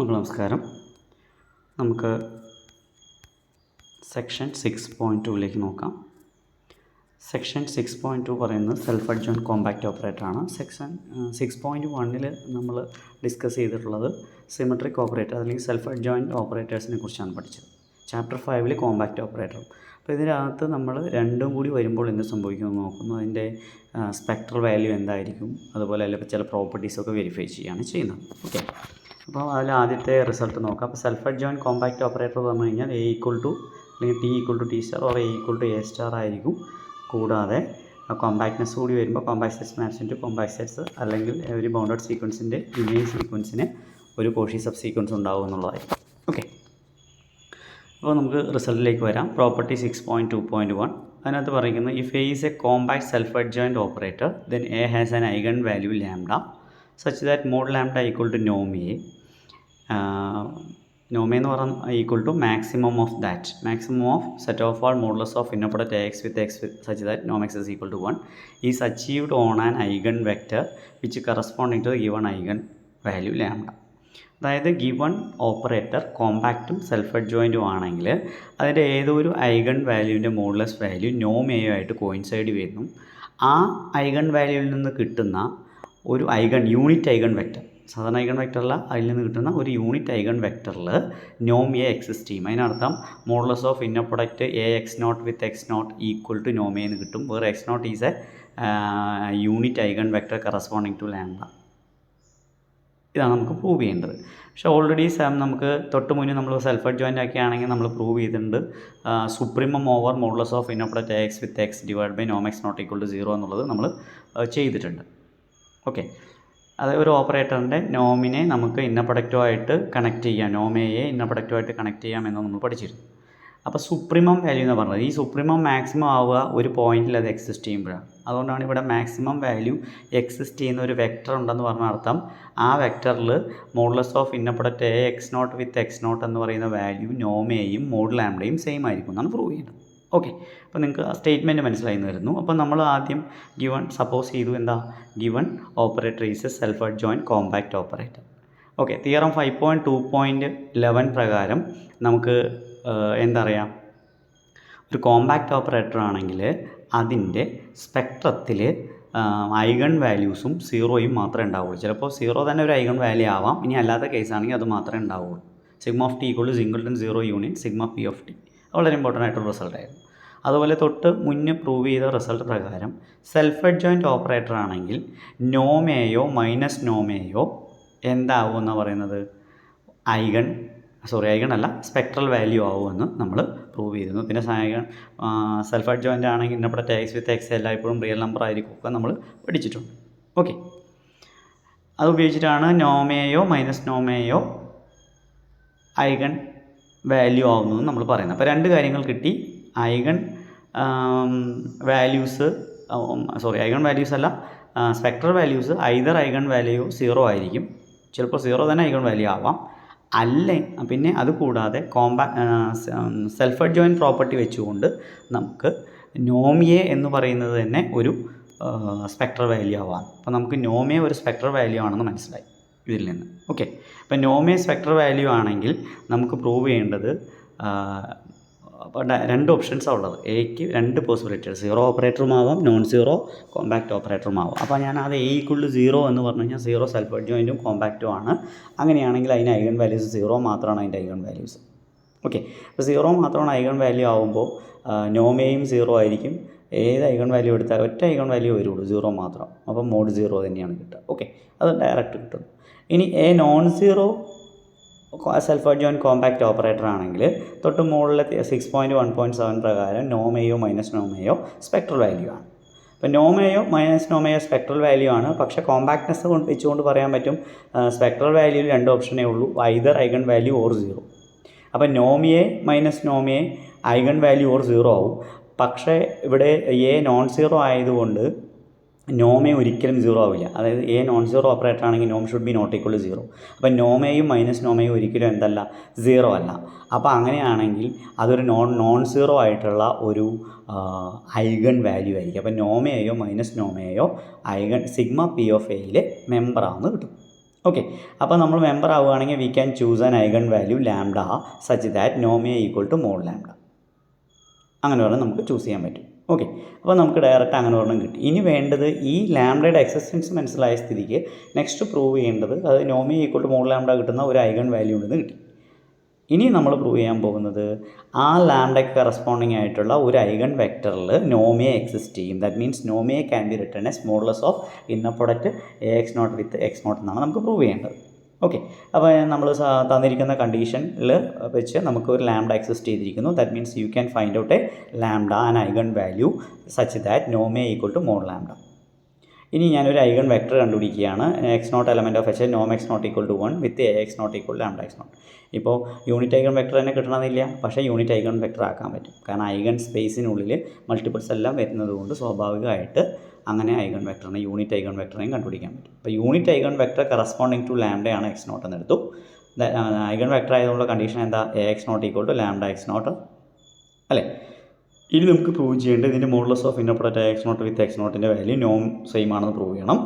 നമസ്കാരം. നമുക്ക് സെക്ഷൻ 6.2ലേക്ക് നോക്കാം. സെക്ഷൻ 6.2 പറയുന്നത് സെൽഫ് അഡ്ജോയിൻറ്റ് കോമ്പാക്റ്റ് ഓപ്പറേറ്ററാണ്. സെക്ഷൻ 6.1 നമ്മൾ ഡിസ്കസ് ചെയ്തിട്ടുള്ളത് സിമെട്രിക് ഓപ്പറേറ്റർ അല്ലെങ്കിൽ സെൽഫ് അഡ്ജോയിൻറ്റ് ഓപ്പറേറ്റേഴ്സിനെ കുറിച്ചാണ് പഠിച്ചത്. ചാപ്റ്റർ 5 കോമ്പാക്റ്റ് ഓപ്പറേറ്ററും. അപ്പോൾ ഇതിനകത്ത് നമ്മൾ രണ്ടും കൂടി വരുമ്പോൾ എന്ത് സംഭവിക്കുമെന്ന് നോക്കുന്നു. അതിൻ്റെ സ്പെക്ട്രൽ വാല്യൂ എന്തായിരിക്കും, അതുപോലെ അല്ലെങ്കിൽ ചില പ്രോപ്പർട്ടീസൊക്കെ വെരിഫൈ ചെയ്യുകയാണ് ചെയ്യുന്നത്. ഓക്കെ, അപ്പോൾ അതിൽ ആദ്യത്തെ റിസൾട്ട് നോക്കാം. അപ്പോൾ സെൽഫ് അഡ്ജോയിൻറ്റ് കോമ്പാക്റ്റ് ഓപ്പറേറ്റർ പറഞ്ഞു കഴിഞ്ഞാൽ A = അല്ലെങ്കിൽ T = T star or A = A star ആയിരിക്കും. കൂടാതെ കോമ്പാക്ട്നെസ് കൂടി വരുമ്പോൾ compact sets maps into compact sets അല്ലെങ്കിൽ ഒരു ബൗണ്ടഡ് സീക്വൻസിൻ്റെ ഇമേജ് സീക്വൻസിന് ഒരു കോഷി സബ് സീക്വൻസ് ഉണ്ടാവും എന്നുള്ളതായിരിക്കും. ഓക്കെ, അപ്പോൾ നമുക്ക് റിസൾട്ടിലേക്ക് വരാം. പ്രോപ്പർട്ടി 6.2.1 അതിനകത്ത് പറയുന്നത് if A is A compact self adjoint operator then A has an eigen value lambda such that mod lambda equal to norm A. Norm A എന്ന് പറഞ്ഞാൽ equal to maximum of set of all modulus of inner product AX with X such that norm X is equal to 1 is achieved on an eigen vector which corresponding to the given eigen value lambda. അതായത് given operator കോമ്പാക്റ്റും self അഡ്ജോയിൻറ്റും ആണെങ്കിൽ അതിൻ്റെ ഏതൊരു eigen വാല്യൂവിൻ്റെ modulus value നോം A ആയിട്ട് coincide വരുന്നു. ആ ഐഗൺ വാല്യൂവിൽ നിന്ന് കിട്ടുന്ന ഒരു യൂണിറ്റ് ഐഗൺ വെക്റ്റർ, സാധാരണ ഐഗൺ വെക്റ്ററല്ല, അതിൽ നിന്ന് കിട്ടുന്ന ഒരു യൂണിറ്റ് ഐഗൺ വെക്റ്ററിൽ നോം എ എക്സിസ്റ്റ് ചെയ്യും. അതിനർത്ഥം modulus of inner product AX0 with X0 equal to നോം എ എന്ന് കിട്ടും. വേറെ X0 is a unit eigen vector corresponding to lambda. ഇതാണ് നമുക്ക് പ്രൂവ് ചെയ്യേണ്ടത്. പക്ഷേ ഓൾറെഡി നമുക്ക് തൊട്ട് മുന്നേ നമ്മൾ സെൽഫ് അഡ്ജോയിൻ്റ് ആക്കിയാണെങ്കിൽ നമ്മൾ പ്രൂവ് ചെയ്തിട്ടുണ്ട് supremum over modulus of inner product AX with X divide by നോം X0 ഈക്വൽ ടു 0 എന്നുള്ളത് നമ്മൾ ചെയ്തിട്ടുണ്ട്. ഓക്കെ, അതായത് ഒരു ഓപ്പറേറ്ററിൻ്റെ നോമിനെ നമുക്ക് ഇന്നർ പ്രൊഡക്റ്റുമായിട്ട് കണക്ട് ചെയ്യാം, നോം എയെ ഇന്നർ പ്രൊഡക്റ്റുമായിട്ട് കണക്ട് ചെയ്യാം എന്ന് നമ്മൾ പഠിച്ചിരുന്നു. അപ്പോൾ സുപ്രീമം വാല്യൂ എന്ന് പറഞ്ഞത് ഈ സുപ്രീമം മാക്സിമം ആവുക ഒരു പോയിന്റിൽ അത് എക്സിസ്റ്റ് ചെയ്യുമ്പോഴാണ്. അതുകൊണ്ടാണ് ഇവിടെ മാക്സിമം വാല്യൂ എക്സിസ്റ്റ് ചെയ്യുന്ന ഒരു വെക്റ്റർ ഉണ്ടെന്ന് പറഞ്ഞ അർത്ഥം ആ വെക്റ്ററിൽ modulus of inner product AX0 with X0 എന്ന് പറയുന്ന വാല്യൂ നോം എയും മോഡ് ലാംഡയും സെയിം ആയിരിക്കും എന്നാണ് പ്രൂവ് ചെയ്യുന്നത്. ഓക്കെ, അപ്പോൾ നിങ്ങൾക്ക് സ്റ്റേറ്റ്മെൻറ്റ് മനസ്സിലായി എന്ന് വരുന്നു. അപ്പോൾ നമ്മൾ ആദ്യം സപ്പോസ് ചെയ്തു എന്താ, given operator is A self adjoint compact operator. Okay, theorem 5.2.11 പ്രകാരം നമുക്ക് എന്താ പറയുക, ഒരു കോമ്പാക്റ്റ് ഓപ്പറേറ്റർ ആണെങ്കിൽ അതിൻ്റെ സ്പെക്ട്രത്തിൽ ഐഗൺ വാല്യൂസും സീറോയും മാത്രമേ ഉണ്ടാവുള്ളൂ. ചിലപ്പോൾ സീറോ തന്നെ ഒരു ഐഗൺ വാല്യൂ ആവാം, ഇനി അല്ലാത്ത കേസാണെങ്കിൽ അത് മാത്രമേ ഉണ്ടാവുള്ളൂ. Sigma of T = singleton 0 unit sigma p of T വളരെ ഇമ്പോർട്ടൻ്റ് ആയിട്ടുള്ള റിസൾട്ടായിരുന്നു. അതുപോലെ തൊട്ട് മുന്നേ പ്രൂവ് ചെയ്ത റിസൾട്ട് പ്രകാരം സെൽഫ് അഡ്ജോയിൻറ്റ് ഓപ്പറേറ്റർ ആണെങ്കിൽ നോം എയോ മൈനസ് നോം എയോ എന്താവും എന്ന് പറയുന്നത് ഐഗൺ അല്ല സ്പെക്ട്രൽ വാല്യൂ ആവുമെന്ന് നമ്മൾ പ്രൂവ് ചെയ്തിരുന്നു. പിന്നെ സെൽഫ് അഡ്ജോയിൻ്റ് ആണെങ്കിൽ inner product AX with X എല്ലായ്പ്പോഴും റിയൽ നമ്പർ ആയിരിക്കും ഒക്കെ നമ്മൾ പഠിച്ചിട്ടുണ്ട്. ഓക്കെ, അത് ഉപയോഗിച്ചിട്ടാണ് നോം എയോ മൈനസ് നോം എയോ ഐഗൺ വാല്യൂ ആവുന്നതെന്ന് നമ്മൾ പറയുന്നത്. അപ്പോൾ രണ്ട് കാര്യങ്ങൾ കിട്ടി. ഐഗൺ വാല്യൂസ് അല്ല, spectral values either eigen value 0 ആയിരിക്കും, ചിലപ്പോൾ 0 തന്നെ ഐഗൺ വാല്യൂ ആവാം, പിന്നെ അതുകൂടാതെ സെൽഫ് അഡ്ജോയിൻറ്റ് പ്രോപ്പർട്ടി വെച്ചുകൊണ്ട് നമുക്ക് നോം എ എന്ന് പറയുന്നത് തന്നെ ഒരു സ്പെക്ട്രൽ വാല്യൂ ആവാം. അപ്പോൾ നമുക്ക് നോം എ ഒരു സ്പെക്ട്രൽ വാല്യൂ ആണെന്ന് മനസ്സിലായി ഇതിൽ നിന്ന്. ഓക്കെ, അപ്പോൾ നോം എ സ്പെക്ട്രൽ വാല്യൂ ആണെങ്കിൽ നമുക്ക് പ്രൂവ് ചെയ്യേണ്ടത് അപ്പോൾ രണ്ട് ഓപ്ഷൻസാണ് ഉള്ളത്. എക്ക് രണ്ട് പോസിബിലിറ്റികൾ, സീറോ ഓപ്പറേറ്ററുമാവാം, നോൺ സീറോ കോമ്പാക്റ്റ് ഓപ്പറേറ്ററുമാവാം. അപ്പോൾ ഞാൻ അത് A = 0 എന്ന് പറഞ്ഞു കഴിഞ്ഞാൽ 0 സെൽഫ് അഡ്ജോയിൻറ്റും കോമ്പാക്റ്റും ആണ്. അങ്ങനെയാണെങ്കിൽ അതിന് ഐഗൺ വാല്യൂസ് 0 മാത്രമാണ് അതിൻ്റെ ഐഗൺ വാല്യൂസ്. ഓക്കെ, അപ്പോൾ 0 മാത്രമാണ് ഐഗൺ വാല്യൂ ആവുമ്പോൾ നോം എയും 0 ആയിരിക്കും. ഏത് ഐഗൺ വാല്യൂ എടുത്താൽ ഒറ്റ ഐഗൺ വാല്യൂ വരുള്ളൂ, 0 മാത്രം. അപ്പോൾ മോഡ് 0 തന്നെയാണ് കിട്ടുക. ഓക്കെ, അത് ഡയറക്റ്റ് കിട്ടും. ഇനി A non zero self adjoint compact operator ആണെങ്കിൽ തൊട്ട് മുകളിലെ 6.1.7 പ്രകാരം നോം എയോ മൈനസ് നോം എയോ സ്പെക്ട്രൽ വാല്യൂ ആണ്. അപ്പോൾ നോം എയോ മൈനസ് നോം എയോ സ്പെക്ട്രൽ വാല്യൂ ആണ്. പക്ഷേ കോമ്പാക്ട്നെസ് വെച്ചുകൊണ്ട് പറയാൻ പറ്റും സ്പെക്ട്രൽ വാല്യൂവിൽ രണ്ട് ഓപ്ഷനേ ഉള്ളൂ, ഐദർ ഐഗൺ വാല്യൂ ഓർ 0. അപ്പോൾ നോം A minus Noam A eigen value or 0 ആവും. പക്ഷേ ഇവിടെ A നോൺ സീറോ ആയതുകൊണ്ട് നോം എ ഒരിക്കലും 0 ആവില്ല. അതായത് A നോൺ സീറോ ഓപ്പറേറ്റർ ആണെങ്കിൽ നോം should be not equal to 0. അപ്പോൾ നോം എയും മൈനസ് നോം എയും ഒരിക്കലും എന്തല്ല, 0 അല്ല. അപ്പോൾ അങ്ങനെയാണെങ്കിൽ അതൊരു നോൺ സീറോ ആയിട്ടുള്ള ഒരു ഐഗൺ വാല്യൂ ആയിരിക്കും. അപ്പോൾ നോം എയോ മൈനസ് നോം എയോ ഐഗൺ സിഗ്മ പി ഓഫ് എയിലെ മെമ്പറാണെന്ന് കിട്ടും. ഓക്കെ, അപ്പോൾ നമ്മൾ മെമ്പർ ആവുകയാണെങ്കിൽ we can choose an eigen value lambda such that നോമിയ ഈക്വൽ ടു മോഡ് ലാംഡ. അങ്ങനെ പറഞ്ഞാൽ നമുക്ക് ചൂസ് ചെയ്യാൻ പറ്റും. ഓക്കെ, അപ്പോൾ നമുക്ക് ഡയറക്റ്റ് അങ്ങനെ ഒരെണ്ണം കിട്ടി. ഇനി വേണ്ടത് ഈ ലാംഡയുടെ എക്സിസ്റ്റൻസ് മനസ്സിലായ സ്ഥിതിക്ക് നെക്സ്റ്റ് പ്രൂവ് ചെയ്യേണ്ടത് അത് നോമിയ ഈക്വൽ ടു മോഡ് ലാംഡ കിട്ടുന്ന ഒരു ഐഗൺ വാല്യൂ ഉണ്ടെന്ന് കിട്ടി. ഇനി നമ്മൾ പ്രൂവ് ചെയ്യാൻ പോകുന്നത് ആ ലാംഡയ്ക്ക് കറസ്പോണ്ടിങ് ആയിട്ടുള്ള ഒരു ഐഗൺ വെക്ടറിൽ നോമിയ എക്സിസ്റ്റ് ചെയ്യും. ദാറ്റ് മീൻസ് നോമിയ can be written as modulus of inner product AX0 with X0 എന്നാണ് നമുക്ക് പ്രൂവ് ചെയ്യേണ്ടത്. ഓക്കെ, അപ്പോൾ നമ്മൾ തന്നിരിക്കുന്ന കണ്ടീഷനിൽ വെച്ച് നമുക്ക് ഒരു ലാംഡ എക്സിസ്റ്റ് ചെയ്തിരിക്കുന്നു. That means you can find out a lambda an eigen value such that നോമിയ ഈക്വൽ ടു മോഡ് ലാംഡ. ഇനി ഞാനൊരു ഐഗൺ വെക്ടർ കണ്ടുപിടിക്കുകയാണ്. X0 എലമെൻറ്റ് ഓഫ് H നോം X0 equal to 1 with AX0 equal lambda X0. ഇപ്പോൾ unit eigen vector തന്നെ കിട്ടണമെന്നില്ല, പക്ഷേ unit eigen vector ആക്കാൻ പറ്റും. കാരണം ഐഗൺ സ്പേസിനുള്ളിൽ മൾട്ടിപ്പിൾസ് എല്ലാം വരുന്നത് കൊണ്ട് സ്വാഭാവികമായിട്ട് അങ്ങനെ ഐഗൺ വെക്ടറിനെ യൂണിറ്റ് ഐഗൺ വെക്ടറിനെയും കണ്ടുപിടിക്കാൻ പറ്റും. അപ്പോൾ unit eigen vector corresponding to ലാംഡയാണ് X0 എന്നെടുത്തു. ഐഗൺ വെക്ടർ ആയതുകൊണ്ടുള്ള കണ്ടീഷൻ എന്താ? AX0 equal to lambda X0 അല്ലേ. ഇനി നമുക്ക് പ്രൂവ് ചെയ്യേണ്ടത് ഇതിൻ്റെ modulus of inner product AX0 with X0ൻ്റെ വാല്യൂ നോം സെയിം ആണെന്ന് പ്രൂവ് ചെയ്യണം.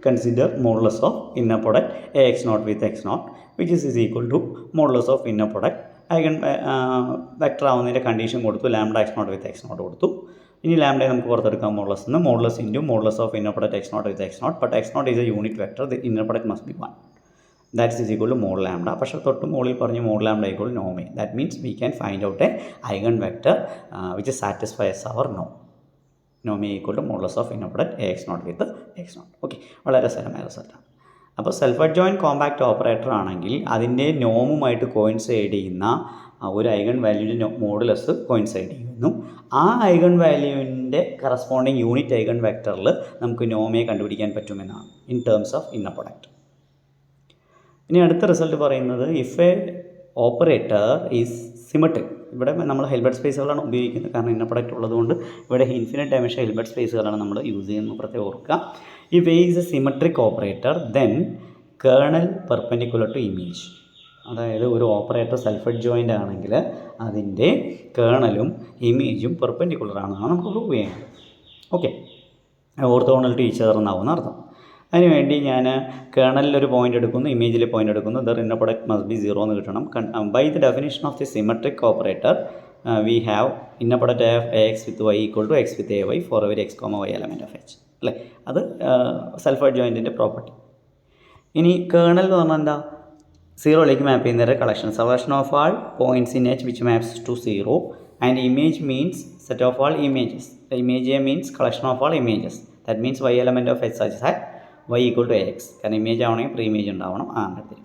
Consider modulus of inner product AX0 with X0 which is equal to modulus of inner product. Eigen vector ആവുന്നതിൻ്റെ കണ്ടീഷൻ കൊടുത്തു, ലാംഡ X0 വിത്ത് X0 കൊടുത്തു. ഇനി ലാംഡയെ നമുക്ക് പുറത്തെടുക്കാം മോഡുലസ് നിന്ന്. Modulus into modulus of inner product X0 with X0, but X0 is a unit vector, the inner product must be 1. That is equal to mod lambda. പക്ഷേ തൊട്ട് മുകളിൽ പറഞ്ഞ് മോഡ് ലാംഡ ഈക്വൽ നോമി. That means we can find out a eigen vector which satisfies our നോ. നോമി equal to modulus of inner product AX0 with X0. Okay, വളരെ രസകരമായ റിസൾട്ടാണ്. അപ്പോൾ സെൽഫ് അഡ്ജോയിൻറ്റ് കോമ്പാക്റ്റ് ഓപ്പറേറ്റർ ആണെങ്കിൽ അതിൻ്റെ നോമുമായിട്ട് കോയിൻസൈഡ് ചെയ്യുന്ന ഒരു ഐഗൺ വാല്യൂവിൻ്റെ മോഡുലസ് കോയിൻസൈഡ് ചെയ്യുന്നു. ആ ഐഗൺ വാല്യൂവിൻ്റെ കറസ്പോണ്ടിങ് യൂണിറ്റ് ഐഗൺ വെക്ടറിൽ നമുക്ക് നോമിയെ കണ്ടുപിടിക്കാൻ പറ്റുമെന്നാണ് in terms of inner product. ഇനി അടുത്ത റിസൾട്ട് പറയുന്നത് if A operator is symmetric. ഇവിടെ നമ്മൾ ഹിൽബർട്ട് സ്പേസുകളാണ് ഉപയോഗിക്കുന്നത്, കാരണം ഇന്നർ പ്രൊഡക്റ്റ് ഉള്ളതുകൊണ്ട് ഇവിടെ ഇൻഫിനിറ്റ് ഡയമെൻഷൻ ഹിൽബർട്ട് സ്പേസുകളാണ് നമ്മൾ യൂസ് ചെയ്യുന്നത്, പ്രത്യേകം ഓർക്കുക. If A is a symmetric operator then kernel perpendicular to image. അതായത് ഒരു ഓപ്പറേറ്റർ സെൽഫ് അഡ്ജോയിൻ്റ് ആണെങ്കിൽ അതിൻ്റെ കേർണലും ഇമേജും പെർപെൻഡിക്കുലർ ആണെന്നാണ് നമുക്ക് പ്രൂവ് ചെയ്യുന്നത്. Okay, orthogonal to each other എന്നാവുന്ന അർത്ഥം. അതിനുവേണ്ടി ഞാൻ കേർണലിൽ ഒരു പോയിൻ്റ് എടുക്കുന്നു, ഇമേജിൽ പോയിൻ്റ് എടുക്കുന്നു. There inner product must be 0 എന്ന് കിട്ടണം. By the definition of the symmetric operator we have inner product of AX with Y equal to X with AY for every X, Y element of H അല്ലേ. അത് self അഡ്ജോയിൻറ്റിൻ്റെ property. ഇനി kernel എന്ന് പറഞ്ഞാൽ എന്താ? 0ലേക്ക് മാപ്പ് ചെയ്യുന്ന collection of all points in H which maps to 0. And image means set of all images. Image A means collection of all images. That means Y element of H such that Y equal to AX. കാരണം image ആവണമെങ്കിൽ pre image ഉണ്ടാവണം. എടുത്തിരിക്കും.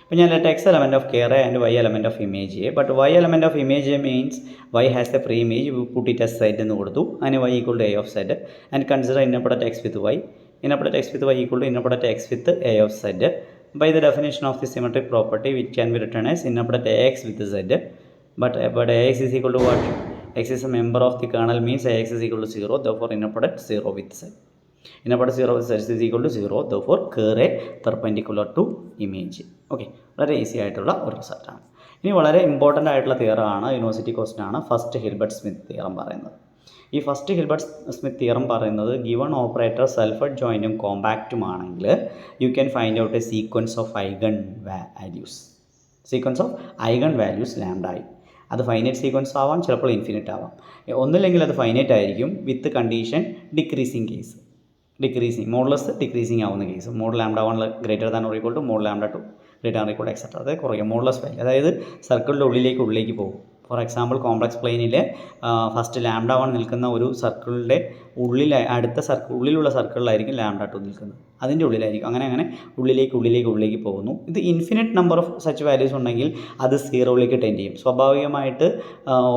അപ്പോൾ ഞാൻ let X element of ker and Y element of image A. But Y element of image A means Y has a pre image, put it as set എന്ന് കൊടുത്തു. അതിന് Y equal to A of set. And consider inner product X with Y. Inner product X with Y equal to inner product X with A of set. By the definition of the symmetric property, which can be written as inner product AX with Z, but AX is equal to what? X is a member of the kernel means AX is equal to 0, therefore inner product 0 with Z. Inner product 0 with Z is equal to 0, therefore curve a perpendicular to image. Okay, വളരെ easy ആയിട്ടുള്ള ഒരു റിസൾട്ടാണ്. ഇനി വളരെ important ആയിട്ടുള്ള തിയറമാണ്, university question ആണ്, first Hilbert Schmidt theorem പറയുന്നത്. ഈ ഫസ്റ്റ് ഹിൽബർട്ട് സ്മിത്ത് തിയറം പറയുന്നത് ഗിവൺ ഓപ്പറേറ്റർ സെൽഫ് അഡ്ജോയിൻറ്റും കോമ്പാക്റ്റും ആണെങ്കിൽ you can find out a sequence of eigen values ലാംഡായി. അത് ഫൈനൈറ്റ് സീക്വൻസ് ആവാം, ചിലപ്പോൾ ഇൻഫിനിറ്റ് ആവാം. ഒന്നില്ലെങ്കിൽ അത് ഫൈനൈറ്റ് ആയിരിക്കും with condition decreasing modulus decreasing ആവുന്ന case. Mod lambda 1 greater than or equal to mod lambda 2 greater than equal etcetera. അത് കുറയും മോഡുലസ് വാല്യൂ, അതായത് സർക്കിളിൻ്റെ ഉള്ളിലേക്ക് പോകും. ഫോർ എക്സാമ്പിൾ കോംപ്ലക്സ് പ്ലെയിനിൽ ഫസ്റ്റ് ലാംഡ 1 നിൽക്കുന്ന ഒരു സർക്കിളിൻ്റെ ഉള്ളിലുള്ള സർക്കിളിലായിരിക്കും ലാംഡ 2 നിൽക്കുന്നത്, അതിൻ്റെ ഉള്ളിലായിരിക്കും. അങ്ങനെ ഉള്ളിലേക്ക് പോകുന്നു. ഇത് infinite number of such values ഉണ്ടെങ്കിൽ അത് 0ലേക്ക് ടെൻഡ് ചെയ്യും. സ്വാഭാവികമായിട്ട്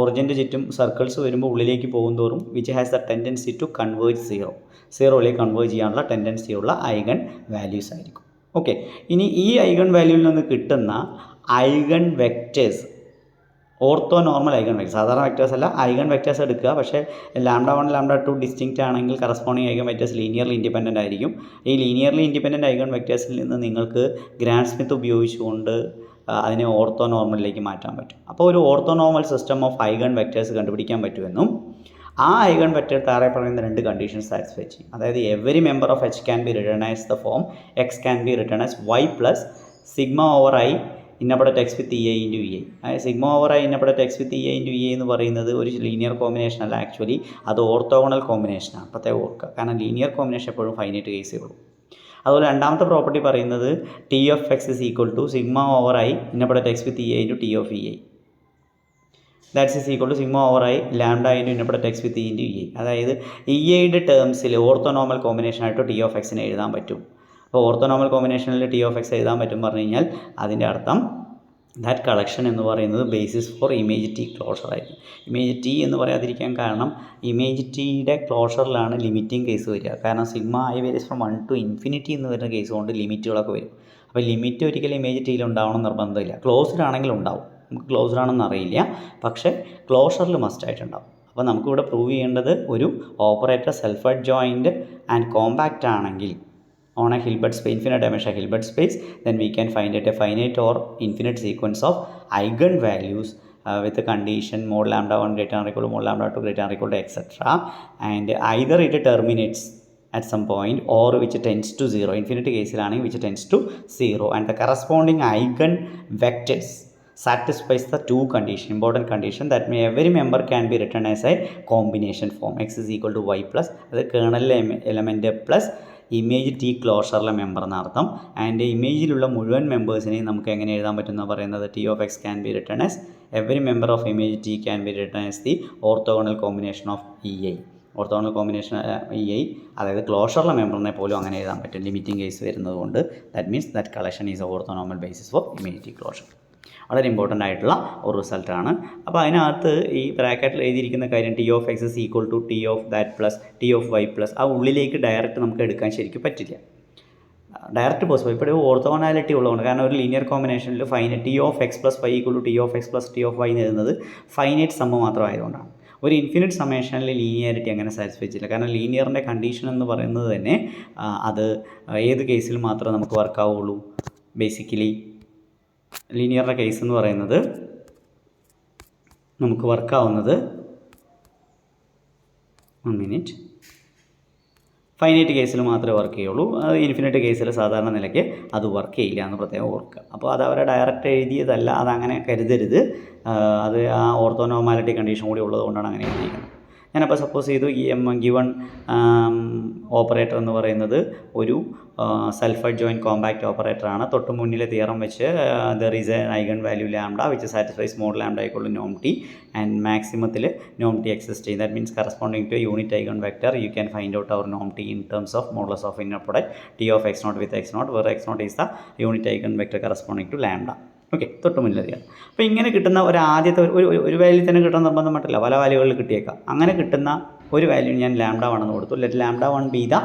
ഒറിജിൻ്റെ ചുറ്റും സർക്കിൾസ് വരുമ്പോൾ ഉള്ളിലേക്ക് പോകും തോറും which has the tendency to converge 0ലേക്ക് കൺവേർജ് ചെയ്യാനുള്ള ടെൻഡൻസിയുള്ള ഐഗൺ വാല്യൂസ് ആയിരിക്കും. ഓക്കെ, ഇനി ഈ ഐഗൺ വാല്യൂവിൽ നിന്ന് കിട്ടുന്ന eigen vectors, orthonormal eigen vectors, സാധാരണ വെക്ടേഴ്സ് അല്ല, ഐഗൺ വെക്ടേഴ്സ് എടുക്കുക. പക്ഷേ ലാംഡ 1 ലാംഡ 2 ഡിസ്റ്റിങ്ക്റ്റ് ആണെങ്കിൽ corresponding eigen vectors linearly independent ആയിരിക്കും. ഈ ലീനിയർലി ഇൻഡിപെൻഡൻ്റ് ഐഗൺ വെക്ടേഴ്സിൽ നിന്ന് നിങ്ങൾക്ക് ഗ്രാൻഡ് സ്മിത്ത് ഉപയോഗിച്ചുകൊണ്ട് അതിനെ ഓർത്തോ നോർമലിലേക്ക് മാറ്റാൻ പറ്റും. അപ്പോൾ ഒരു ortho normal system of eigen vectors കണ്ടുപിടിക്കാൻ പറ്റുമെന്നും ആ ഐഗൺ വെക്റ്റർ താഴെ പറയുന്ന രണ്ട് കണ്ടീഷൻസ് സാറ്റിസ്ഫൈ ചെയ്യും. അതായത് every member of H can be written as the form x can be written as Y plus sigma over i ഇന്നപ്പുറത്ത് x with E I into E i. അതായത് sigma over i ഇന്നപ്പുറത്ത് x with E I into E I എന്ന് പറയുന്നത് ഒരു linear combination അല്ല, actually അത് orthogonal കോമ്പിനേഷനാണ്. പ്രത്യേകം ഓർക്കുക, കാരണം ലീനിയർ കോമ്പിനേഷൻ എപ്പോഴും ഫൈനൈറ്റ് കേസേ ഉള്ളൂ. അതുപോലെ രണ്ടാമത്തെ പ്രോപ്പർട്ടി പറയുന്നത് T of X is equal to sigma over i ഇന്നപ്പുറത്ത് x with E I into T of E i. That's is equal to sigma over i lambda into ഇന്നപ്പുറത്ത് x with e into E i. അതായത് e ഐയുടെ ടേംസിൽ orthonormal കോമ്പിനേഷനായിട്ട് T of എക്സിനെ എഴുതാൻ പറ്റും. അപ്പോൾ ഓർത്തോനോമൽ കോമ്പിനേഷനിൽ ടി ഓഫ് എക്സ് എഴുതാൻ പറ്റും പറഞ്ഞു കഴിഞ്ഞാൽ അതിൻ്റെ അർത്ഥം ദാറ്റ് കളക്ഷൻ എന്ന് പറയുന്നത് basis for image T closure ആയിരിക്കും. ഇമേജ് ടി എന്ന് പറയാതിരിക്കാൻ കാരണം ഇമേജ് ടിയുടെ ക്ലോഷറിലാണ് ലിമിറ്റിംഗ് കേസ് വരിക. കാരണം sigma I varies from 1 to infinity എന്ന് വരുന്ന കേസ് കൊണ്ട് ലിമിറ്റുകളൊക്കെ വരും. അപ്പോൾ ലിമിറ്റ് ഒരിക്കലും ഇമേജ് ടിയിൽ ഉണ്ടാവണം നിർബന്ധമില്ല. ക്ലോസ്ഡ് ആണെങ്കിൽ ഉണ്ടാവും, നമുക്ക് ക്ലോസ്ഡ് ആണെന്ന് അറിയില്ല, പക്ഷേ ക്ലോഷറിൽ മസ്റ്റായിട്ടുണ്ടാവും. അപ്പോൾ നമുക്കിവിടെ പ്രൂവ് ചെയ്യേണ്ടത് ഒരു operator self adjoint and compact ആണെങ്കിൽ on a Hilbert space, infinite dimensional Hilbert space, then we can find it a finite or infinite sequence of eigenvalues with the condition mod lambda 1 greater than or equal to mod lambda 2 greater than or equal to etc. And either it terminates at some point or which tends to 0. Infinity case which tends to 0, and the corresponding eigenvectors satisfies the two condition, important condition, that may every member can be written as a combination form. X is equal to y plus the kernel element plus image T ക്ലോഷറിലെ member എന്നർത്ഥം. And ഇമേജിലുള്ള മുഴുവൻ മെമ്പേഴ്സിനെയും നമുക്ക് എങ്ങനെ എഴുതാൻ പറ്റുമെന്ന് പറയുന്നത് T of X can be written as every member of image T can be written as the orthogonal combination of E i. Orthogonal combination e i, അതായത് ക്ലോഷറിലെ മെമ്പറിനെ പോലും അങ്ങനെ എഴുതാൻ പറ്റും ലിമിറ്റിംഗ് കേസ് വരുന്നത് കൊണ്ട്. That means that collection is orthonormal basis for image T closure. വളരെ important ആയിട്ടുള്ള ഒരു റിസൾട്ടാണ്. അപ്പോൾ അതിനകത്ത് ഈ ബ്രാക്കറ്റിൽ എഴുതിയിരിക്കുന്ന കാര്യം T of X is equal to T of that plus T of y plus, ആ ഉള്ളിലേക്ക് ഡയറക്റ്റ് നമുക്ക് എടുക്കാൻ ശരിക്കും പറ്റില്ല. ഡയറക്റ്റ് പോസിബിൾ ഇപ്പോൾ ഓർത്തോഗണാലിറ്റി ഉള്ളതുകൊണ്ട്, കാരണം ഒരു ലീനിയർ കോമ്പിനേഷനിൽ finite T of x plus y equal to T of x plus T of y എന്ന് എഴുതുന്നത് ഫൈനൈറ്റ് സമ്മ് മാത്രമായതുകൊണ്ടാണ്. ഒരു ഇൻഫിനിറ്റ് സമ്മേഷനിൽ ലീനിയാരിറ്റി അങ്ങനെ സാറ്റിസ്ഫൈ ചെയ്യില്ല. കാരണം ലീനിയറിൻ്റെ കണ്ടീഷൻ എന്ന് പറയുന്നത് തന്നെ അത് ഏത് കേസിൽ മാത്രമേ നമുക്ക് വർക്കാവുള്ളൂ. ബേസിക്കലി ലീനിയറിൻ്റെ കേസ് എന്ന് പറയുന്നത് നമുക്ക് വർക്കാവുന്നത് ഫൈനൈറ്റ് കേസിൽ മാത്രമേ വർക്ക് ചെയ്യുള്ളൂ. അത് ഇൻഫിനിറ്റ് കേസിൽ സാധാരണ നിലയ്ക്ക് അത് വർക്ക് ചെയ്യില്ല എന്ന് പ്രത്യേകം ഓർക്കുക. അപ്പോൾ അത് അവരെ ഡയറക്റ്റ് എഴുതിയതല്ല, അതങ്ങനെ കരുതരുത്. അത് ആ ഓർത്തോനോമാലിറ്റി കണ്ടീഷൻ കൂടി ഉള്ളതുകൊണ്ടാണ് അങ്ങനെ എഴുതിയിരിക്കുന്നത്. ഞാനപ്പോൾ സപ്പോസ് ചെയ്തു ഈ ഗിവൺ ഓപ്പറേറ്റർ എന്ന് പറയുന്നത് ഒരു സെൽഫ് അഡ്ജോയിൻറ്റ് കോമ്പാക്റ്റ് ഓപ്പറേറ്ററാണ്. തൊട്ട് മുന്നിലെ തിയറം വെച്ച് there is a eigen value lambda which satisfies mod lambda equal നോം ടി, ആൻഡ് മാക്സിമത്തിൽ നോം ടി എക്സിസ്റ്റ് ചെയ്യും. That means corresponding to unit eigen vector you can find out our നോം T in terms of modulus of inner product T of x not with x not, where x not is the unit eigen vector corresponding to lambda. Okay, തൊട്ട് മുന്നിലറിയാം. അപ്പോൾ ഇങ്ങനെ കിട്ടുന്ന ഒരു ആദ്യത്തെ ഒരു value തന്നെ കിട്ടാൻ നിർബന്ധം പറ്റില്ല, പല വാല്യൂകളിൽ കിട്ടിയേക്കാം. അങ്ങനെ കിട്ടുന്ന ഒരു വാല്യൂ ഞാൻ ലാംഡ 1 എന്ന് കൊടുത്തു. Let lambda 1 be the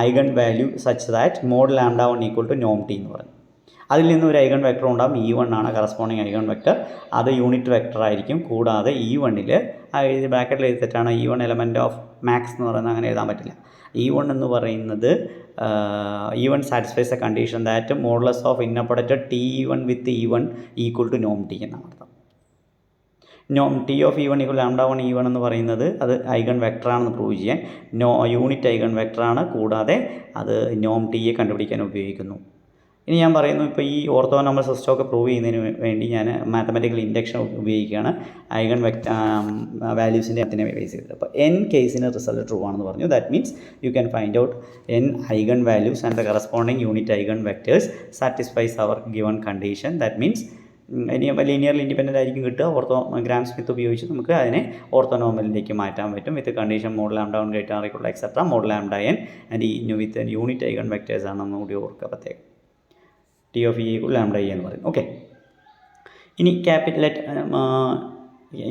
eigen value such that mod lambda 1 equal to നോം ടി എന്ന് പറഞ്ഞു. അതിൽ നിന്ന് ഒരു ഐഗൺ വെക്ടർ ഉണ്ടാകും, E1 ആണ് കറസ്പോണ്ടിങ് ഐഗൺ വെക്ടർ. അത് യൂണിറ്റ് വെക്ടർ ആയിരിക്കും. കൂടാതെ E1ൽ എഴുതി ബ്രാക്കറ്റിൽ എഴുതി തെറ്റാണ്, E1 എലമെൻറ്റ് ഓഫ് മാക്സ് എന്ന് പറയുന്നത് അങ്ങനെ എഴുതാൻ പറ്റില്ല. E1 എന്ന് പറയുന്നത് E1 satisfies a condition that modulus of inner product T1 with E1 equal to നോം ടി എന്നാണ് അർത്ഥം. നോം T of E1 equal lambda 1 E1 എന്ന് പറയുന്നത് അത് ഐഗൺ വെക്ടറാണെന്ന് പ്രൂവ് ചെയ്യാൻ യൂണിറ്റ് ഐഗൺ വെക്ടറാണ്. കൂടാതെ അത് നോം ടിയെ കണ്ടുപിടിക്കാൻ ഉപയോഗിക്കുന്നു. ഇനി ഞാൻ പറയുന്നു, ഇപ്പോൾ ഈ ഓർത്തോനോമൽ സിസ്റ്റമൊക്കെ പ്രൂവ് ചെയ്യുന്നതിന് വേണ്ടി ഞാൻ മാത്തമാറ്റിക്കൽ ഇൻഡക്ഷൻ ഉപയോഗിക്കുകയാണ് ഐഗൺ വാല്യൂസിൻ്റെ അതിനെ ബേസ് ചെയ്തത്. അപ്പോൾ n കേസിന് റിസൾട്ട് ട്രൂ ആണെന്ന് പറഞ്ഞു. That means you can find out n eigen values and the corresponding unit eigen vectors satisfies our given condition. That means ഇനി ലീനിയർലി ഇൻഡിപെൻഡൻ്റ് ആയിരിക്കും കിട്ടുക. ഗ്രാം സ്മിത്ത് ഉപയോഗിച്ച് നമുക്ക് അതിനെ ഓർത്തോനോമലിലേക്ക് മാറ്റാൻ പറ്റും with condition mod lambda 1 greater or equal to et cetera mod lambda n and ഈ വിത്ത് യൂണിറ്റ് ഐഗൺ വെക്ടേഴ്സ് ആണെന്ന് കൂടി ഓർക്കുക പ്രത്യേകം. T of e equal lambda e എന്ന് പറയും. ഓക്കെ, ഇനി capital